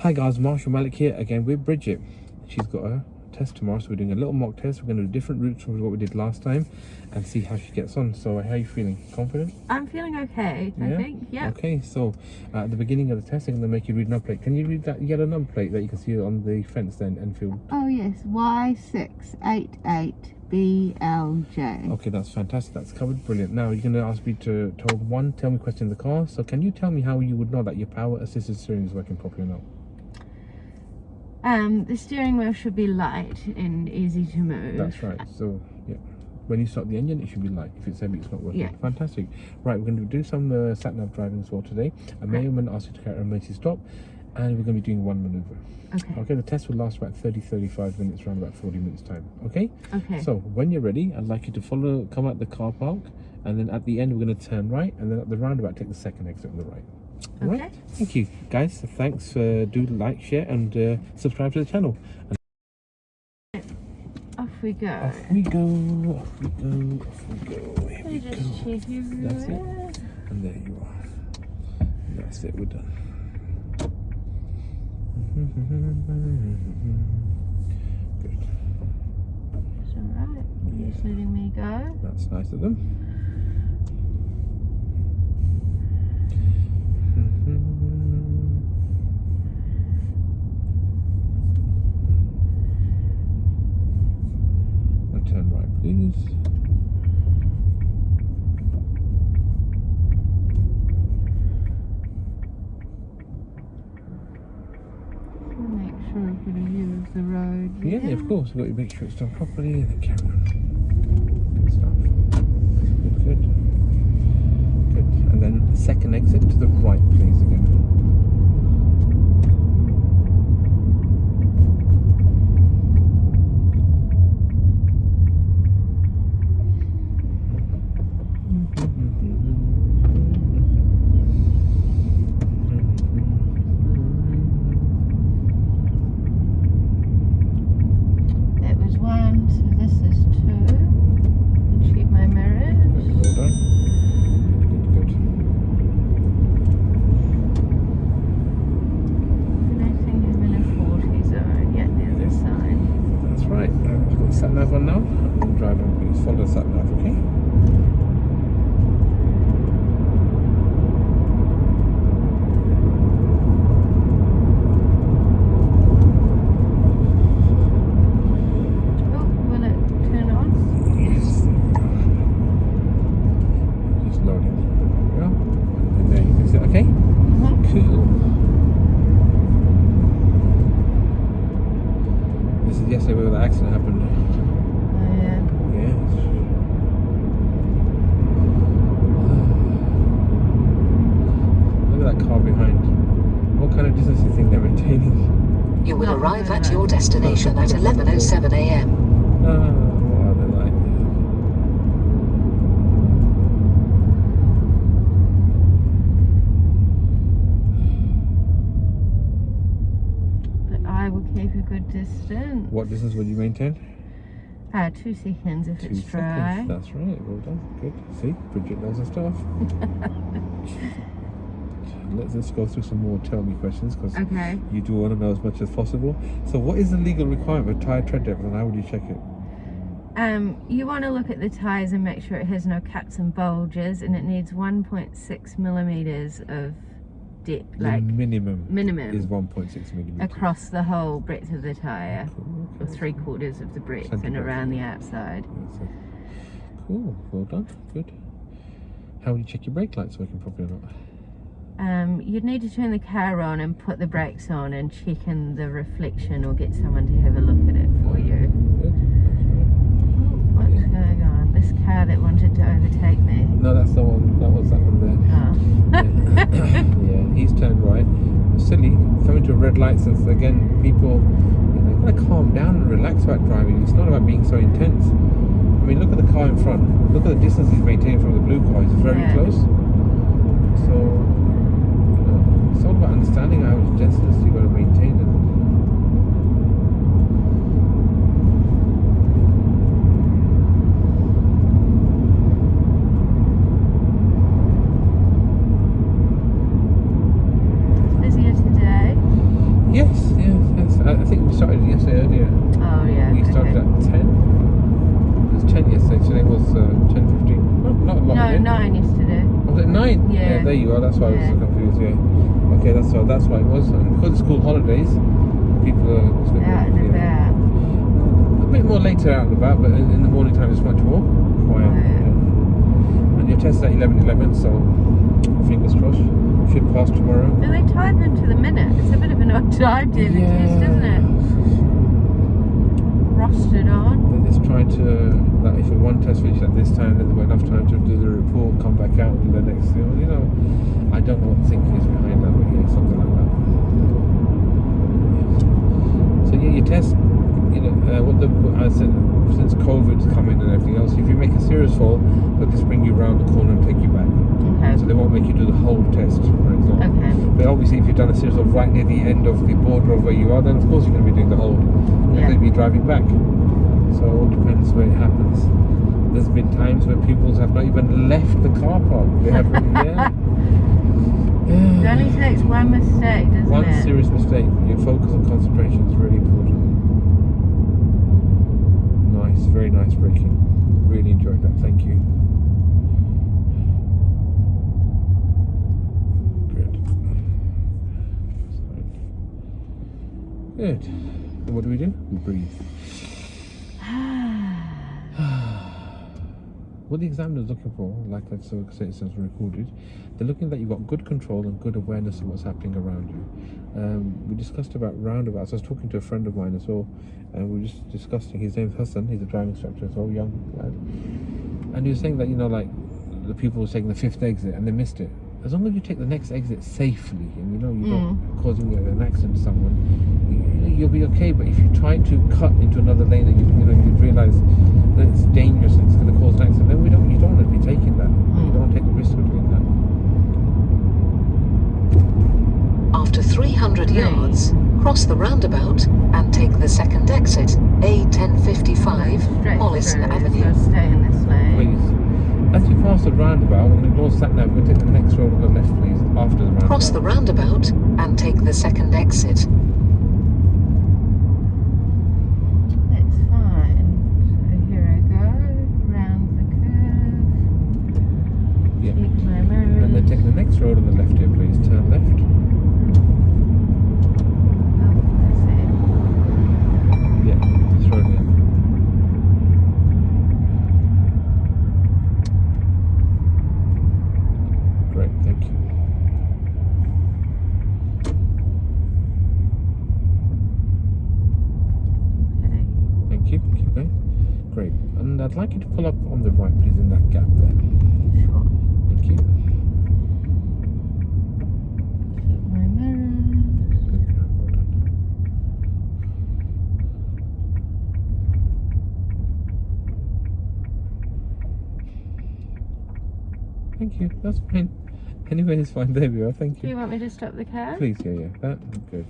Hi guys, Marshall Malik here again with Bridget. She's got a test tomorrow, so we're doing a little mock test. We're going to do different routes from what we did last time and see how she gets on. So how are you feeling? Confident? I'm feeling okay, I think. Yeah. Okay, so at the beginning of the test, I'm going to make you read a number plate. Can you read that yellow number plate that you can see on the fence then, Enfield? Oh yes, Y688BLJ. Okay, that's fantastic. That's covered. Brilliant. Now you're going to ask me to tell me a question in the car. So can you tell me how you would know that your power assisted steering is working properly or not? The steering wheel should be light and easy to move. That's right. So yeah, when you start the engine, it should be light. If it's heavy, it's not working. Yeah. Fantastic. Right, we're going to do some sat nav driving as well today. I may or may not ask you to carry a emergency stop, and we're going to be doing one maneuver. Okay. Okay. The test will last about 30-35 minutes, around about 40 minutes time. Okay. Okay. So when you're ready, I'd like you to come out the car park, and then at the end we're going to turn right, and then at the roundabout take the second exit on the right. All Okay. right. Thank you, guys. Thanks. Do like, share, and subscribe to the channel. Off we go. Off we go. Off we go. Off we go. Here we Just go. check everywhere. That's it. And there you are. That's it. We're done. Good. It's alright. Just letting me go. That's nice of them. And turn right, please. Make sure I've got a view of the road. Yeah, of course. We've got to make sure it's done properly and then carry on. Good stuff. Good. Good. And then second exit to the right, please, again. That was 1, so this is 2. Check my mirrors. Well done. Good. And I think I'm in a 40 zone. Yeah, there's a sign. That's right. We've got the sat nav on now. And drive on, please. Follow the sat nav, okay? Oh, will it turn on? Yes. Just loading. There we go. And there you can see. Okay? Cool. This is yesterday where the accident happened. Oh, yeah. Yes. Look at that car behind. What kind of distance do you think they're maintaining? You will arrive at your destination at 11:07 a.m. What are they like? But I will keep a good distance. What distance would you maintain? 2 seconds if 2 it's seconds. dry. That's right. Well done. Good. See, Bridget knows her stuff. Let's just go through some more tell me questions because Okay. you do want to know as much as possible. So, what is the legal requirement for tyre tread depth, and how would you check it? You want to look at the tyres and make sure it has no cuts and bulges, and it needs 1.6 millimeters of depth, like The minimum is minimum 1.6 millimeters. across the whole breadth of the tyre, Cool, or okay. 3/4 of the breadth, Centre and breadth, around the yeah. outside. That's it. Cool. Well done. Good. How would you check your brake lights working properly or not? You'd need to turn the car on and put the brakes on and check in the reflection, or get someone to have a look at it for you. Good. Oh, what's going on? This car that wanted to overtake me. No, that's the one. That was that one there. Oh. Yeah, he's turned right. Silly, coming to a red light, since again people, gotta calm down and relax about driving. It's not about being so intense. I mean, look at the car in front. Look at the distance he's maintaining from the blue car. It's very Yeah. close. So, it's all about understanding how much distance you got to maintain. And Yes. I think we started yesterday earlier. Oh yeah. We started okay. at 10. It was 10 yesterday. Today was 10:15. Not a lot. No, yeah? 9 yesterday. Was it 9? Yeah. There you are. That's why I was so Yeah. confused. Yeah. Okay, that's why it was. And because of school holidays, people are just a bit Out more, and yeah. about. A bit more later out and about, but in the morning time it's much more quiet. Yeah. And your test at 11:11, so fingers crossed. Should pass tomorrow. And they time them to the minute. It's a bit of an odd time to the test, isn't it? Rostered on. They're just trying to, like, if one test finishes at this time, then they've got enough time to do the report, come back out, and the next thing. You know, I don't know what the thinking is behind that, but yeah, something like that. So yeah, your test, you know, I said, since COVID's come in and everything else, if you make a serious fall, they'll just bring you around the corner and take you back. Okay. So they won't make you do the whole test, for example. Okay. But obviously, if you've done a serious fall right near the end of the border of where you are, then of course you're going to be doing the whole. You're going to be driving back. So it all depends where it happens. There's been times when pupils have not even left the car park. They have, yeah. It only takes one mistake, doesn't One it? serious mistake. Your focus and concentration is really important. Nice, very nice braking. Really enjoyed that. Thank you. Good. And what do? We breathe. What the examiner's looking for, like I say, it says recorded, they're looking that you've got good control and good awareness of what's happening around you. We discussed about roundabouts. I was talking to a friend of mine as well, and we were just discussing, his name's Hassan, he's a driving instructor as well, young lad. And he was saying that, you know, like, the people were taking the 5th exit and they missed it. As long as you take the next exit safely, and you know you're not causing an accident to someone, you'll be okay. But if you try to cut into another lane and you realise that it's dangerous and it's going to cause an accident, then you don't want to be taking that. You don't want to take the risk of doing that. After 300 yards, cross the roundabout and take the second exit, A1055, Straight Mollison through, Avenue. So stay in this lane. Please. As you pass the roundabout, I'm going to ignore sat nav. We'll take the next road on the left, please, after the roundabout. Cross the roundabout and take the second exit. It's fine. So here I go, round the curve. Yeah. Keep my mirrors. And then take the next road on the left here, please. Turn left. Oh, I see. Yeah, this road here. Great, thank you. Okay. Thank you. Keep going. Great. And I'd like you to pull up on the right, please, in that gap there. Sure. Thank you. Keep my mirrors. Good job. Well done. Thank you. That's fine. Anyway, it's fine. There we are. Thank Do you you. want me to stop the car? Please, yeah. That good.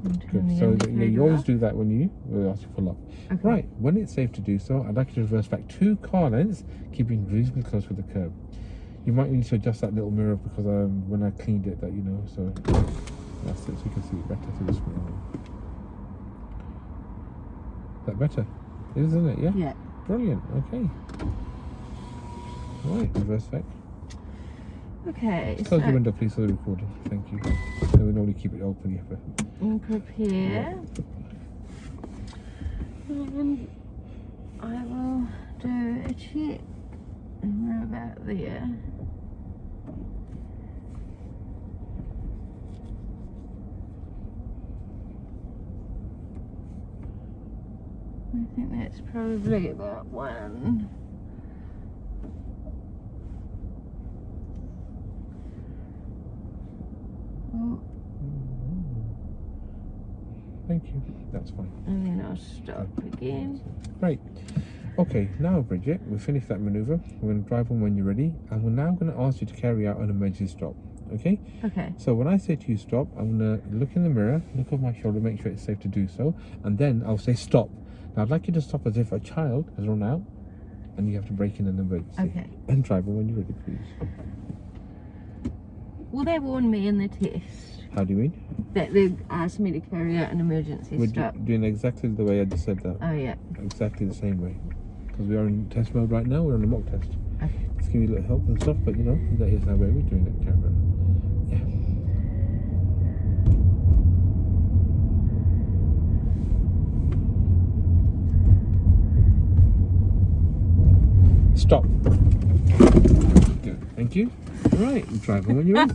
And turn Good. the So indicator you always off? do that when we'll ask you to pull up. Okay. Right. When it's safe to do so, I'd like you to reverse back 2 car lengths, keeping reasonably close with the curb. You might need to adjust that little mirror because when I cleaned it, so that's it. So you can see it better through this mirror. Is that better? It is, isn't it? Yeah. Yeah. Brilliant. Okay. Right. Reverse back. Okay. Close So the window, please, for the recording. Thank you. So we normally keep it open, yeah. But and prepare. And I will do a check. And we're about there. I think that's probably about 1. Oh, thank you. That's fine. and then I'll stop again. Great. Okay, now Bridget, we've finished that maneuver. We're going to drive on when you're ready, and we're now going to ask you to carry out an emergency stop. Okay? Okay. So when I say to you stop, I'm going to look in the mirror, look over my shoulder, make sure it's safe to do so, and then I'll say stop. Now I'd like you to stop as if a child has run out, and you have to brake in an emergency. Okay. And drive on when you're ready, please. Will they warn me in the test? How do you mean? That they asked me to carry out an emergency We're stop. doing exactly the way I just said that. Oh yeah. Exactly the same way. Because we are in test mode right now. We're on a mock test. Okay. It's giving you a little help and stuff, but you know, that is how we're doing it, Cameron. Yeah. Stop. Good. Thank you. Right, drive on when you're in.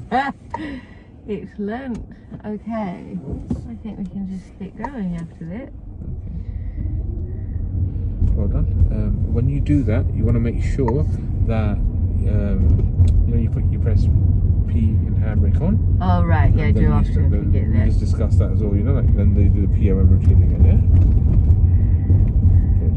Excellent. Okay. I think we can just keep going after that. Well done. When you do that, you want to make sure that you know you press P and handbrake on. Oh right, yeah, I do often forget We that. just discussed that as well. You know, like then they do the POM routine again. Yeah. Good.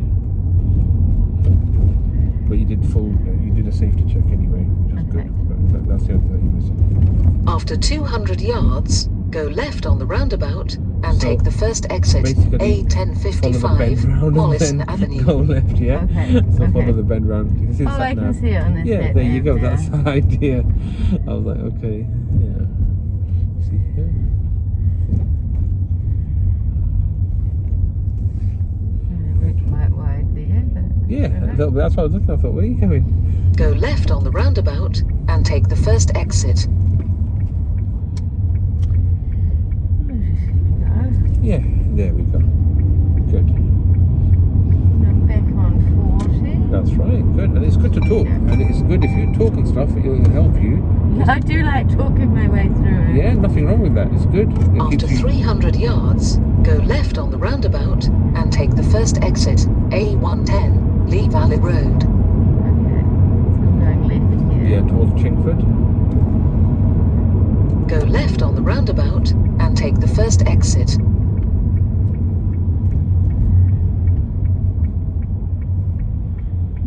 But you did a safety check anyway, which is Okay. good. But that's the only thing that you're missing. After 200 yards, go left on the roundabout and So, take the first exit, basically, follow the bend A1055, round Mollison and then Avenue. go left, yeah? Okay, So okay. follow the bend round. You can see the Oh, sat I can nav. see it on this Yeah, sat there you nav go. now. That's the idea. I was like, okay, yeah. See here? We're quite wide there, but Yeah, alright. that's what I was looking at. I thought, where are you going? Go left on the roundabout and take the first exit. Yeah, there we go. Good. I'm back on 40. That's right. Good. And it's good to talk. And it's good if you talk and stuff, it'll help you. I do like talking my way through it. Yeah, nothing wrong with that. It's good. It After keeps you... 300 yards, go left on the roundabout and take the first exit, A110, Lee Valley Road. Okay. So I'm going left here. Yeah, towards Chingford. Go left on the roundabout and take the first exit.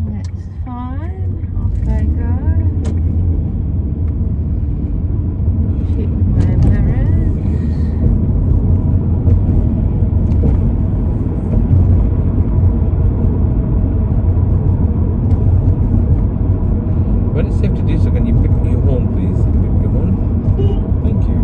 That's fine. Off I go. Check my mirrors. When it's safe to do so, can you pick your horn, please? Pick your horn. Thank you.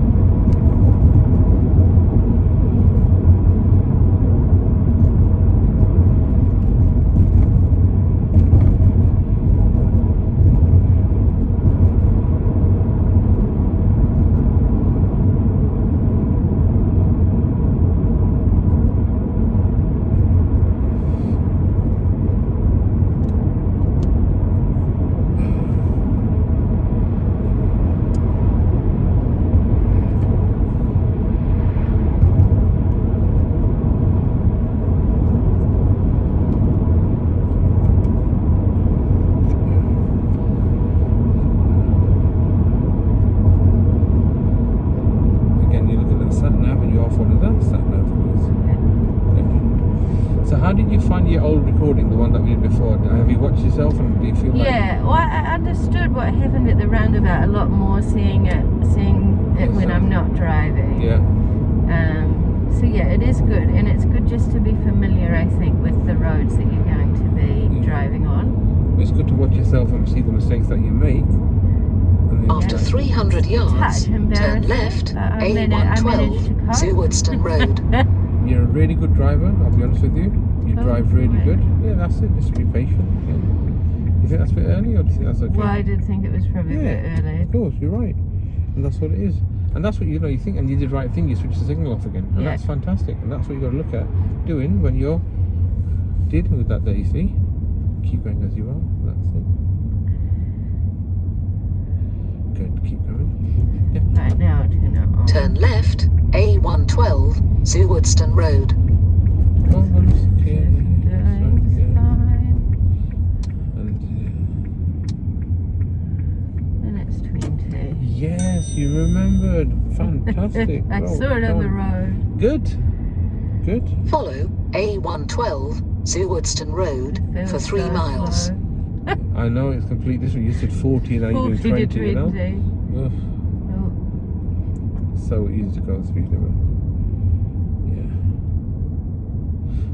Again, you look at that sat nav and you off on that sat nav, please. Good. So how did you find your old recording, the one that we did before? Have you watched yourself and do you feel like... Yeah, well, I understood what happened at the roundabout a lot more, seeing it when I'm not driving. Yeah. So yeah, it is good, and it's good just to be familiar, I think, with the roads that you're going to be Yeah. driving on. It's good to watch yourself and see the mistakes that you make. And then- After 300 yards, Touch turn embarrassing, left, but I managed to A112, cope. Sewardstone Road. You're a really good driver, I'll be honest with you. You Oh, drive really right. good. Yeah, that's it. Just be patient. Yeah. You think that's a bit early or do you think that's okay? Well, I did think it was probably a bit early. Of course, you're right. And that's what it is. And that's what you think, and you did the right thing, you switched the signal off again. And Yeah. that's fantastic. And that's what you've got to look at doing when you're dealing with that day, you see? Keep going as you are. That's it. Good, keep going. Yeah. Right now, I'll turn it on. Turn left, A112, Sewardstone Road. Oh, that's okay. Doing's Yeah. fine. And And it's 20. yes, you remembered. Fantastic. I Well saw it on the done. road. Good. Good. Follow A112, Sewardstone Road for Feels 3 so miles. slow. I know it's completely different. You said 40 and now you're 40 doing to 20, you know? 20. Ugh, Oh, so easy to go the speed limit. Yeah.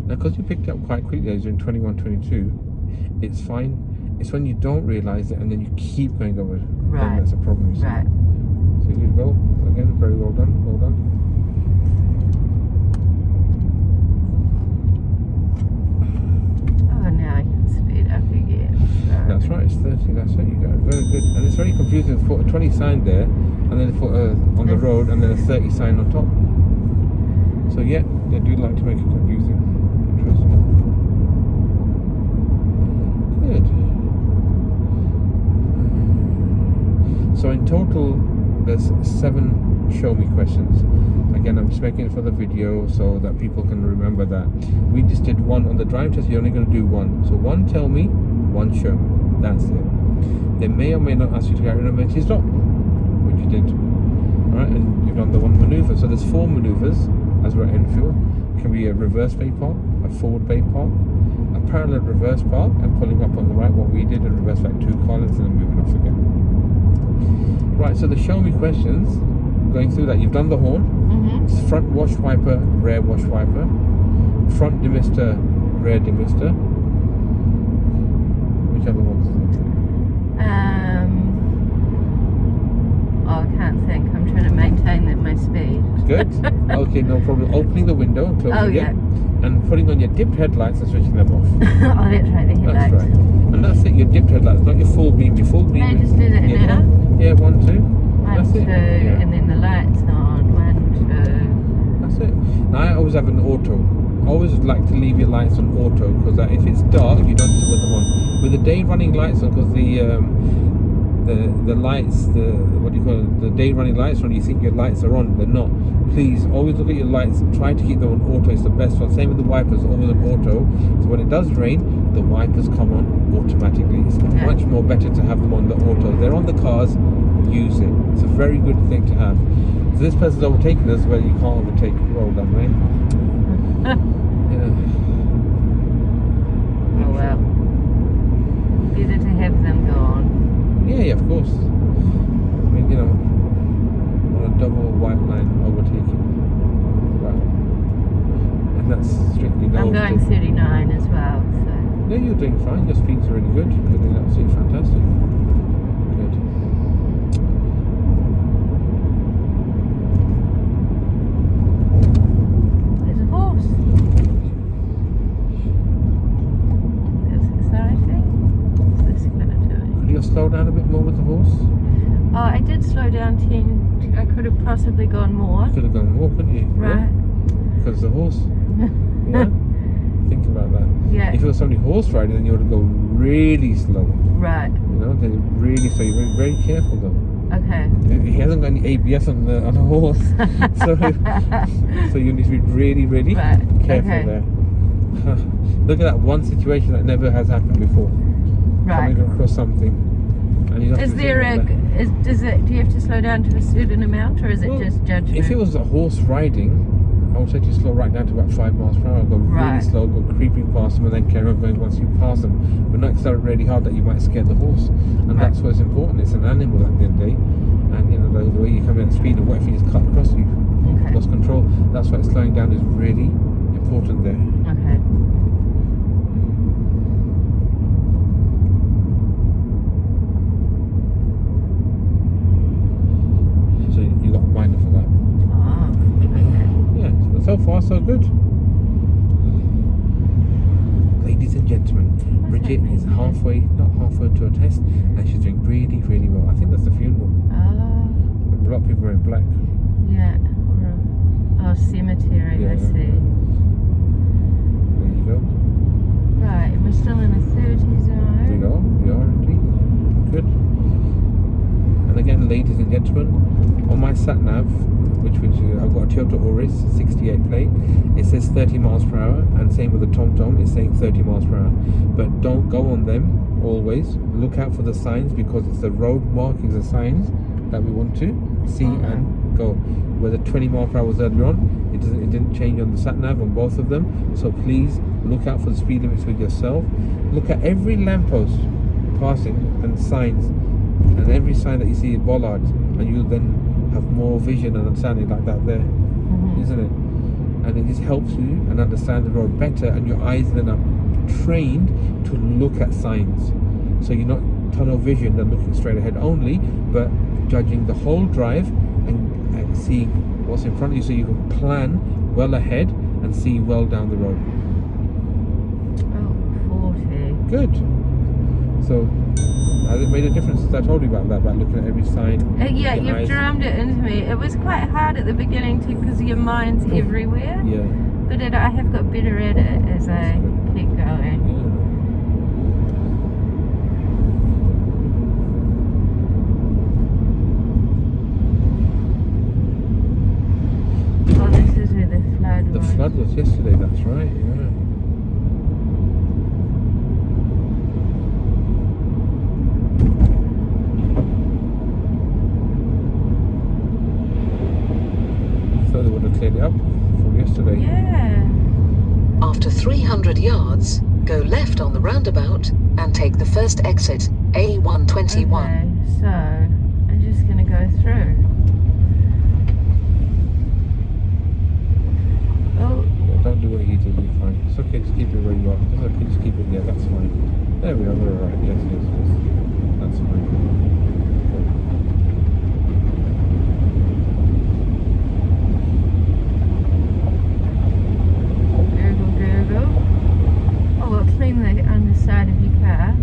Now, because you picked up quite quickly as you're in 21, 22, it's fine. It's when you don't realise it and then you keep going over. Then Right. that's a problem. You see. right. So So you did well. Again, very well done. Well done. Oh, now I can speed up again. So. That's right, it's 30, that's it, you go. Very good. And it's very confusing to put a 20 sign there, and then put on the road, and then a 30 sign on top. So yeah, they do like to make it confusing. Interesting. Good. So in total, there's 7 show me questions. Again, I'm just making it for the video so that people can remember that. We just did 1 on the drive test, you're only going to do 1. So 1 tell me, 1 show me. That's it. They may or may not ask you to carry an emergency stop, which you did. Alright, and you've done the 1 maneuver. So there's 4 maneuvers as we're at Enfield. It can be a reverse bay park, a forward bay park, a parallel reverse park, and pulling up on the right, what we did, and reverse back 2 car lengths and then moving off again. Right, so the show me questions, going through that, you've done the horn, it's front wash wiper, rear wash wiper, front demister, rear demister. Which other ones? I can't think. I'm trying to maintain my speed. Good. Okay, no problem. Opening the window and closing it, and putting on your dipped headlights and switching them off. Oh, that's right, the headlights. That's right. And that's it, your dipped headlights, not your full beam. Your full beam. Can I just do that now? Yeah, 1, 2. 1, That's 2, it. Yeah. and then the lights on. 1, 2. That's it. Now I always have an auto. I always like to leave your lights on auto, because if it's dark, you don't put them on. With the day running lights on, because the lights, what do you call it? The day running lights on, you think your lights are on, they're not. Please always look at your lights. Try to keep them on auto. It's the best one. Same with the wipers, always on auto. So when it does rain, the wipers come on automatically. It's much more better to have them on the auto. They're on the cars. Use it. It's a very good thing to have. So this person's overtaking us where you can't overtake. Well done, mate. Yeah. Oh well. Better to have them go on. Yeah, of course. I mean, on a double white line overtaking. Wow. And that's strictly no. I'm going 39 as well, so. Yeah, you're doing fine. Your speed's really good. You're doing absolutely fantastic. Good. There's a horse. That's exciting. What's this going to do? Could you slow down a bit more with the horse? Oh, I did slow down 10. I could have possibly gone more. You could have gone more, couldn't you? Right. Yeah? Because the horse. Yeah. Think about that. Yeah. If it was somebody horse riding, then you would go really slow. Right. They're really slow. You're very, very careful though. Okay. He hasn't got any ABS on a horse, so you need to be really, really careful there. Look at that one situation that never has happened before. Right. Coming across something, and you have Is to there do you have to slow down to a certain amount, or is it just judgment? If it was a horse riding, I would say to slow right down to about 5 miles per hour. Go really slow, go creeping past them, and then carry on going once you pass them. But not accelerate really hard that you might scare the horse. And that's what's important. It's an animal at the end of the day. And the way you come in at speed, and what if you just cut across you? Okay. Lost control. That's why slowing down is really important there. Okay. So you got a reminder for that. Yeah, so far so good. Ladies and gentlemen, Bridget is not halfway into a test, and she's doing really, really well. I think that's the funeral. A lot of people are in black. Yeah. Oh, cemetery, Yeah. I see. There you go. Right, we're still in a 30 zone. There you go. We are indeed. Good. And again, ladies and gentlemen, on my sat nav, which I've got a Toyota Auris 68 plate, it says 30 miles per hour, and same with the TomTom, it's saying 30 miles per hour. But don't go on them always. Look out for the signs, because it's the road markings and signs that we want to see and go. Where the 20 mile per hour was earlier on, it didn't change on the sat nav on both of them. So please look out for the speed limits with yourself. Look at every lamppost passing and signs, and every sign that you see bollards, and you'll then have more vision and understanding like that there, isn't it? And it just helps you and understand the road better, and your eyes then are trained to look at signs, so you're not tunnel vision and looking straight ahead only, but judging the whole drive and see what's in front of you, so you can plan well ahead and see well down the road. Oh, 40. Good. So has it made a difference? I told you about that, about looking at every sign. Yeah, your you've eyes. drummed it into me. It was quite hard at the beginning too, because your mind's everywhere. Yeah. But I have got better at it as I good. keep going. Yeah. Oh, this is where the flood The was. flood was yesterday, that's right, yeah. I thought they would have cleared it up from yesterday. Yeah. After 300 yards, go left on the roundabout and take the first exit, A121. Okay, so I'm just going to go through. Oh, Yeah, don't do what you did, you're fine. It's okay, just keep it where you are. It's okay, just keep it, yeah, that's fine. There we are, we're alright, yes. That's fine. Google. Oh, well, clean the underside of your car.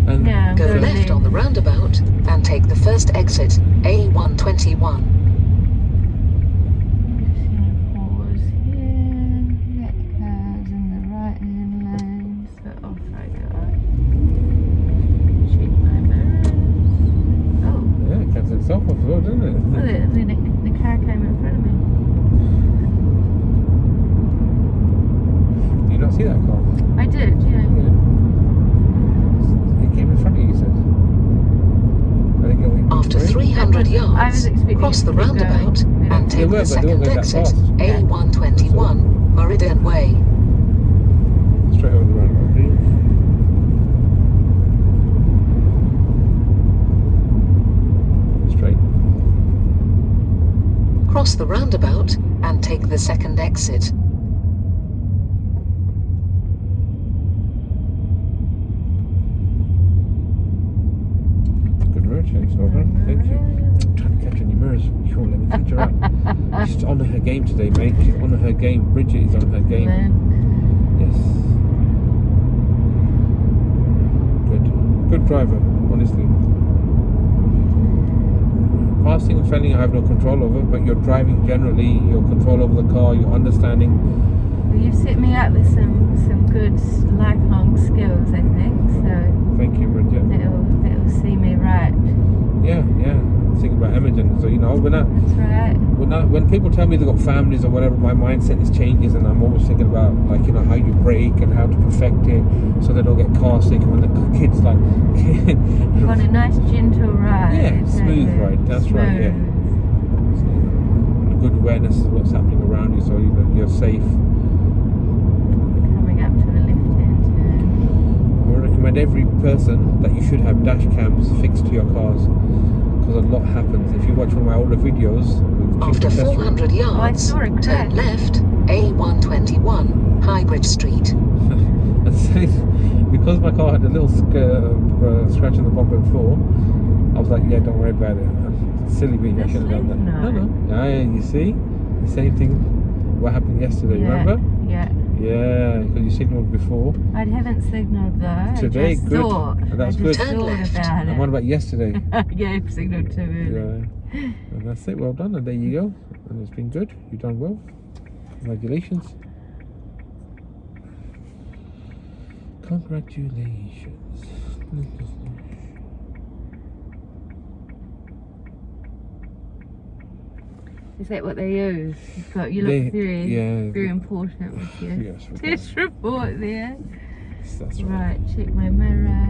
And Now, Go left on the roundabout and take the first exit, A121. Just gonna pause here. Let cars in the right-hand lane. So off I go. Check my mirrors. Oh, yeah, it cancels itself off as well, doesn't it? well, the car came in front of me. Did you not see that car? I did, yeah. It came in front of you, you said. I think it After 300 I was yards, expecting cross it the to keep roundabout going. and They take were, the but they weren't second going that exit, fast. A121, Meridian Way. Straight over the roundabout, please. Straight. Cross the roundabout and take the second exit. Good road chase, well done. Thank you. I'm trying to catch her in your mirrors. You won't let me catch her out. She's on her game today, mate. She's on her game. Bridget is on her game. Yes. Good driver, honestly. Passing and failing I have no control over, but your driving generally, your control over the car, your understanding. Well, you've set me up with some good lifelong skills, I think. So Thank you, Bridget. that'll see me right. Yeah. Thinking about Imogen. So That's right. when people tell me they've got families or whatever, my mindset is changes, and I'm always thinking about how you brake and how to perfect it so they don't get car sick when the kids You want a nice gentle ride. Yeah, smooth ride, that's right, yeah. Good awareness of what's happening around you, so you're safe. Coming up to a left-hand turn. I recommend every person that you should have dash cams fixed to your cars, because a lot happens. If you watch one of my older videos with After 400 yards, saw a crash. turn left, A121, Highbridge Street. And so, because my car had a little scratch on the bumper before, I was like, yeah, don't worry about it. Silly me, I should have done that. No. Yeah, you see? The same thing what happened yesterday, remember? Yeah, because you signalled before. I haven't signalled though. Today, I just good. thought. That's I just good. Turn thought left. about And what it. about yesterday? Yeah, I've signalled too early. Yeah. And that's it, well done, and there you go. And it's been good. You've done well. Congratulations. Congratulations. Is that what they use? You look very important with your Yes, we test report there. that's right. Right, check my mirror.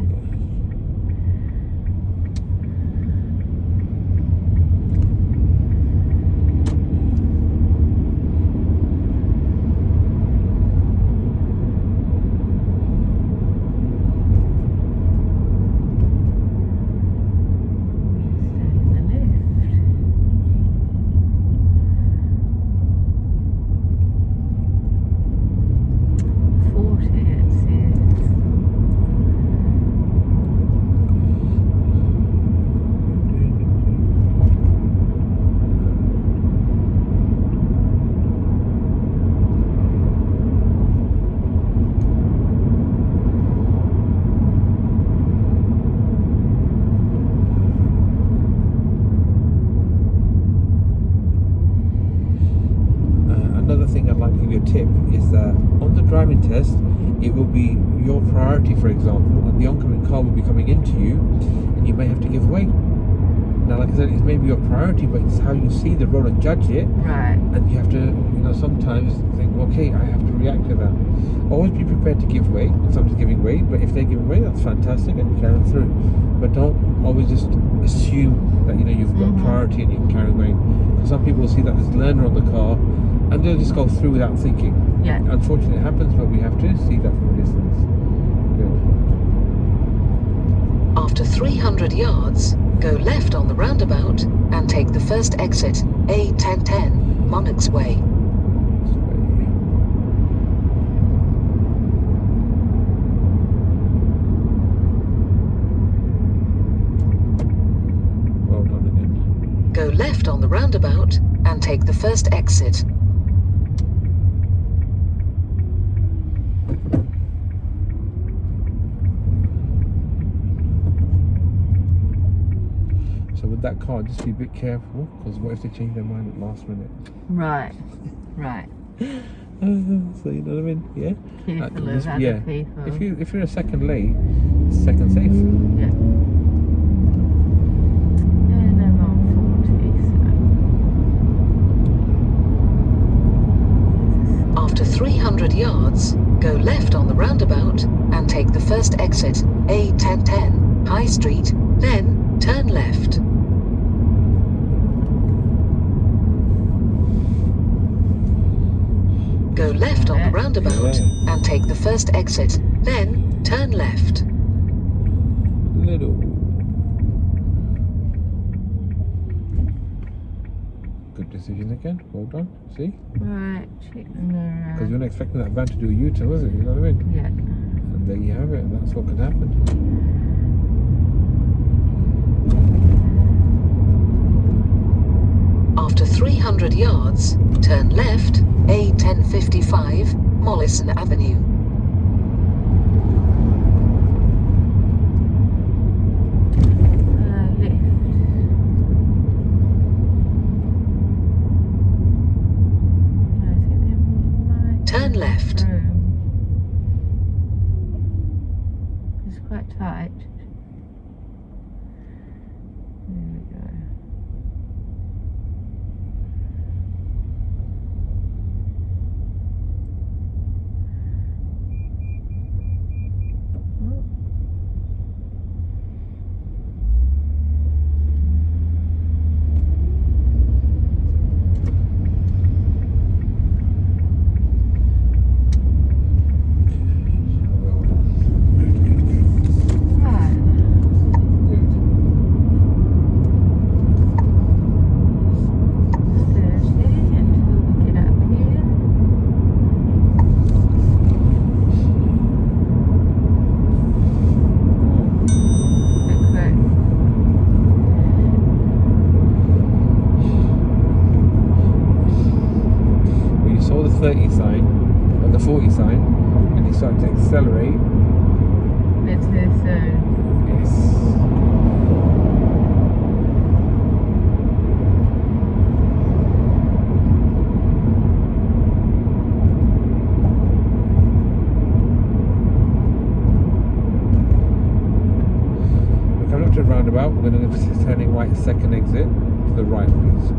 a tip is that on the driving test, it will be your priority, for example, and the oncoming car will be coming into you, and you may have to give way. Now, like I said, it's maybe your priority, but it's how you see the road and judge it. Right. And you have to, sometimes think, okay, I have to react to that. Always be prepared to give way if somebody's giving way, but if they're giving way, that's fantastic, and you carry them through. But don't always just assume that, you've got priority and you can carry way. Because some people will see that there's a learner on the car, and they'll just go through without thinking. Yeah. Unfortunately, it happens, but we have to see that from a distance. Good. After 300 yards, go left on the roundabout and take the first exit, A1010, Monarch's Way. Well done again. Go left on the roundabout and take the first exit. So with that car, just be a bit careful, because what if they change their mind at last minute? Right. So you know what I mean? Yeah. Careful of other people. If you're a second late, second safe. Yeah. And I'm on 40, so. After 300 yards, go left on the roundabout and take the first exit, A1010, High Street, then turn left. Go left on the roundabout and take the first exit, then turn left. Little. Good decision again. Well done. See? Right, check the mirror. Because you weren't expecting that van to do a U-turn, was it? You know what I mean? Yeah. And there you have it. That's what could happen. After 300 yards, turn left, A1055, Mollison Avenue. Left. I think they might Turn left. through. It's quite tight. There we go. Saw the 30 sign, or the 40 sign, and he started to accelerate. It's too soon. Yes. We're coming up to a roundabout. We're going to be turning right, second exit to the right, please.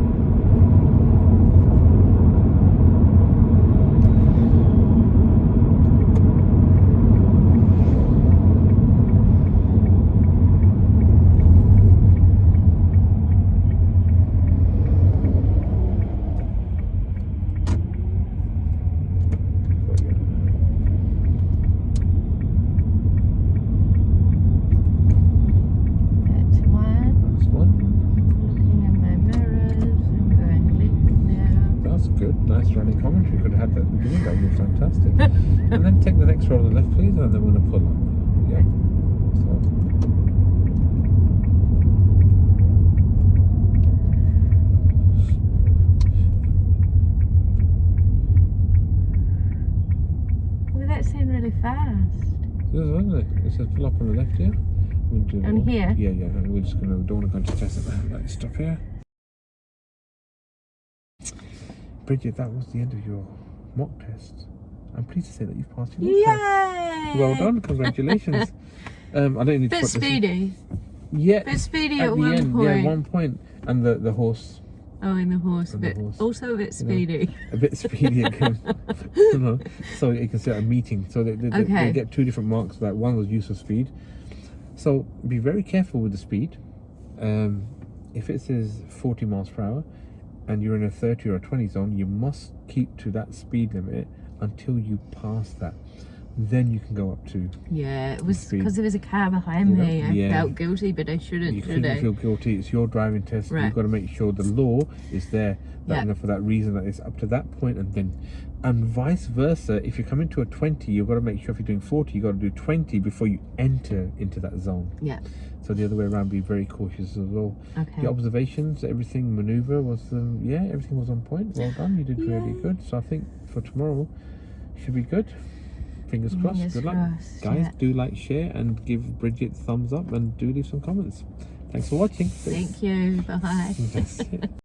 Nice running commentary. Could have had that at the beginning. That would be fantastic. And then take the next road on the left, please, and then we're going to pull up. Yeah. Well, that seemed really fast. Isn't it? It says pull up on the left here. We'll do On here? Yeah. And we're just going to, don't want to go into test it now. Let's stop here. Bridget, that was the end of your mock test. I'm pleased to say that you've passed your mock test. Yay! Well done, congratulations. I don't need to Bit put this in. speedy. Yeah, Bit speedy at at the one end, point. yeah, 1 point. And the horse, Oh, in the horse, And the horse. also a bit speedy. a bit speedy again. So you can see at a meeting. So they Okay. get 2 different marks. Like one was use of speed. So be very careful with the speed. If it says 40 miles per hour and you're in a 30 or a 20 zone, you must keep to that speed limit until you pass that. Then you can go up to. Yeah, it was Speed. because there was a car behind You know? me. I Yeah. felt guilty, but I shouldn't, You should shouldn't I? feel guilty. It's your driving test. Right. You've got to make sure the law is there. That, Yeah. for that reason, that it's up to that point, and vice versa. If you're coming to a 20, you've got to make sure if you're doing 40, you've got to do 20 before you enter into that zone. Yeah. So the other way around, be very cautious as well. Okay. The observations, everything, maneuver was, everything was on point. Well done. You did really good. So I think for tomorrow, should be good. Fingers crossed. Fingers Good luck. crossed, Guys, yeah. do like, share, and give Bridget thumbs up, and do leave some comments. Thanks for watching. Thank you. Bye. That's it.